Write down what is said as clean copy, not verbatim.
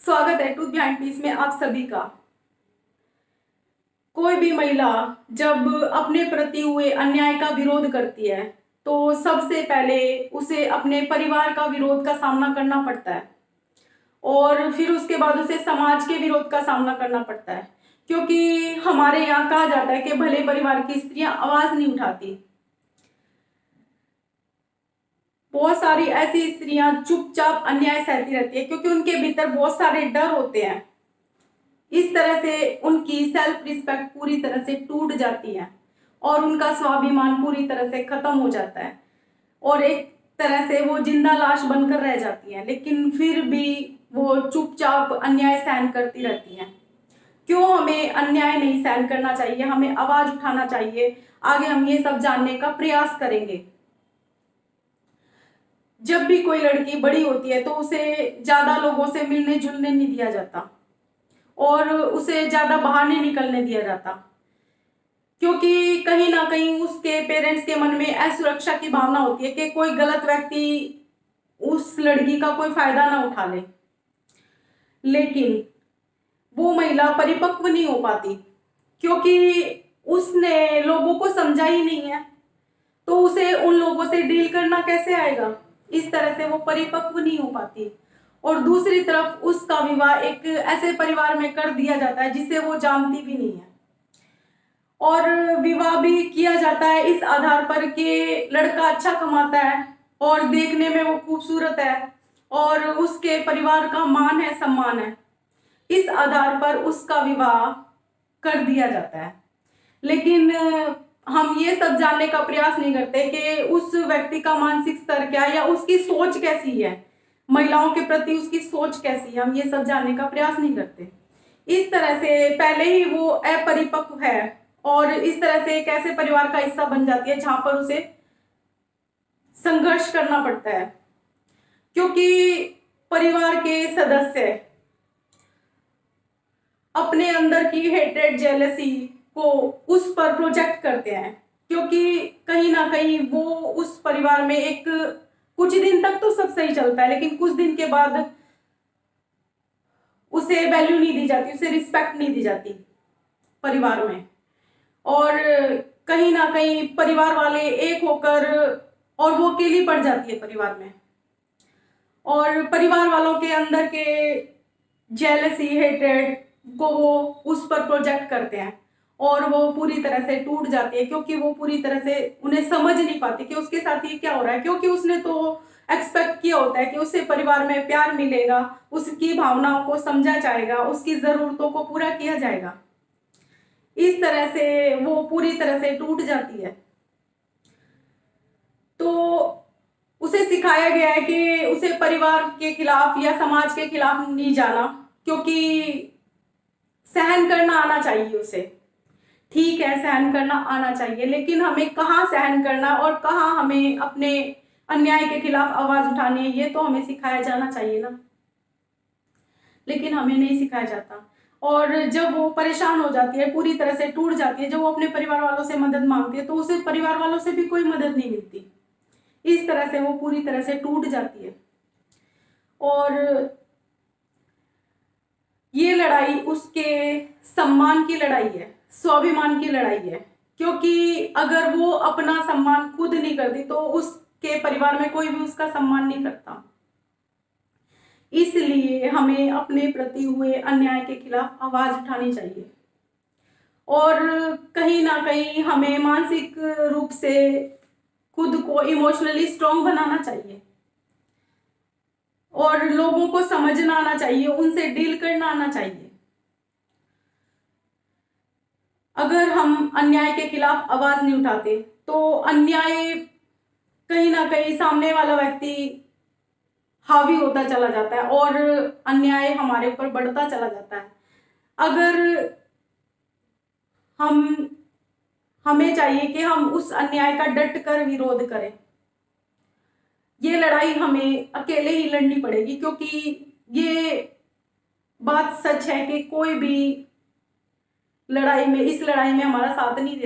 स्वागत है truth behind piece में आप सभी का। कोई भी महिला जब अपने प्रति हुए अन्याय का विरोध करती है तो सबसे पहले उसे अपने परिवार का विरोध का सामना करना पड़ता है और फिर उसके बाद उसे समाज के विरोध का सामना करना पड़ता है, क्योंकि हमारे यहाँ कहा जाता है कि भले परिवार की स्त्रियां आवाज नहीं उठाती। बहुत सारी ऐसी स्त्रियां चुपचाप अन्याय सहती रहती है क्योंकि उनके भीतर बहुत सारे डर होते हैं। इस तरह से उनकी सेल्फ रिस्पेक्ट पूरी तरह से टूट जाती है और उनका स्वाभिमान पूरी तरह से खत्म हो जाता है और एक तरह से वो जिंदा लाश बनकर रह जाती है, लेकिन फिर भी वो चुपचाप अन्याय सहन करती रहती हैं। क्यों हमें अन्याय नहीं सहन करना चाहिए, हमें आवाज उठाना चाहिए। आगे हम ये सब जानने का प्रयास करेंगे। जब भी कोई लड़की बड़ी होती है तो उसे ज्यादा लोगों से मिलने जुलने नहीं दिया जाता और उसे ज्यादा बाहर नहीं निकलने दिया जाता, क्योंकि कहीं ना कहीं उसके पेरेंट्स के मन में असुरक्षा की भावना होती है कि कोई गलत व्यक्ति उस लड़की का कोई फायदा ना उठा ले। लेकिन वो महिला परिपक्व नहीं हो पाती क्योंकि उसने लोगों को समझा ही नहीं है, तो उसे उन लोगों से डील करना कैसे आएगा। इस तरह से वो परिपक्व नहीं हो पाती और दूसरी तरफ उसका विवाह एक ऐसे परिवार में कर दिया जाता है जिसे वो जानती भी नहीं है और विवाह भी किया जाता है इस आधार पर कि लड़का अच्छा कमाता है और देखने में वो खूबसूरत है और उसके परिवार का मान है, सम्मान है। इस आधार पर उसका विवाह कर दिया जाता है। लेकिन हम ये सब जानने का प्रयास नहीं करते कि उस व्यक्ति का मानसिक स्तर क्या है या उसकी सोच कैसी है, महिलाओं के प्रति उसकी सोच कैसी है, हम ये सब जानने का प्रयास नहीं करते। इस तरह से पहले ही वो अपरिपक्व है और इस तरह से एक ऐसे परिवार का हिस्सा बन जाती है जहां पर उसे संघर्ष करना पड़ता है, क्योंकि परिवार के सदस्य अपने अंदर की हेट्रेड जेलसी को उस पर प्रोजेक्ट करते हैं, क्योंकि कहीं ना कहीं वो उस परिवार में एक कुछ दिन तक तो सब सही चलता है, लेकिन कुछ दिन के बाद उसे वैल्यू नहीं दी जाती, उसे रिस्पेक्ट नहीं दी जाती परिवार में। और कहीं ना कहीं परिवार वाले एक होकर और वो अकेली पड़ जाती है परिवार में और परिवार वालों के अंदर के जेलसी हेट्रेड को वो उस पर प्रोजेक्ट करते हैं और वो पूरी तरह से टूट जाती है, क्योंकि वो पूरी तरह से उन्हें समझ नहीं पाती कि उसके साथ ये क्या हो रहा है, क्योंकि उसने तो एक्सपेक्ट किया होता है कि उससे परिवार में प्यार मिलेगा, उसकी भावनाओं को समझा जाएगा, उसकी जरूरतों को पूरा किया जाएगा। इस तरह से वो पूरी तरह से टूट जाती है। तो उसे सिखाया गया है कि उसे परिवार के खिलाफ या समाज के खिलाफ नहीं जाना, क्योंकि सहन करना आना चाहिए उसे। ठीक है, सहन करना आना चाहिए, लेकिन हमें कहाँ सहन करना और कहाँ हमें अपने अन्याय के खिलाफ आवाज उठानी है ये तो हमें सिखाया जाना चाहिए ना, लेकिन हमें नहीं सिखाया जाता। और जब वो परेशान हो जाती है, पूरी तरह से टूट जाती है, जब वो अपने परिवार वालों से मदद मांगती है तो उसे परिवार वालों से भी कोई मदद नहीं मिलती। इस तरह से वो पूरी तरह से टूट जाती है और ये लड़ाई उसके सम्मान की लड़ाई है, स्वाभिमान की लड़ाई है, क्योंकि अगर वो अपना सम्मान खुद नहीं करती तो उसके परिवार में कोई भी उसका सम्मान नहीं करता। इसलिए हमें अपने प्रति हुए अन्याय के खिलाफ आवाज उठानी चाहिए और कहीं ना कहीं हमें मानसिक रूप से खुद को इमोशनली स्ट्रांग बनाना चाहिए और लोगों को समझना आना चाहिए, उनसे डील करना आना चाहिए। अगर हम अन्याय के खिलाफ आवाज नहीं उठाते तो अन्याय कहीं ना कहीं सामने वाला व्यक्ति हावी होता चला जाता है और अन्याय हमारे ऊपर बढ़ता चला जाता है। अगर हमें चाहिए कि हम उस अन्याय का डट कर विरोध करें। ये लड़ाई हमें अकेले ही लड़नी पड़ेगी, क्योंकि ये बात सच है कि कोई भी इस लड़ाई में हमारा साथ नहीं दे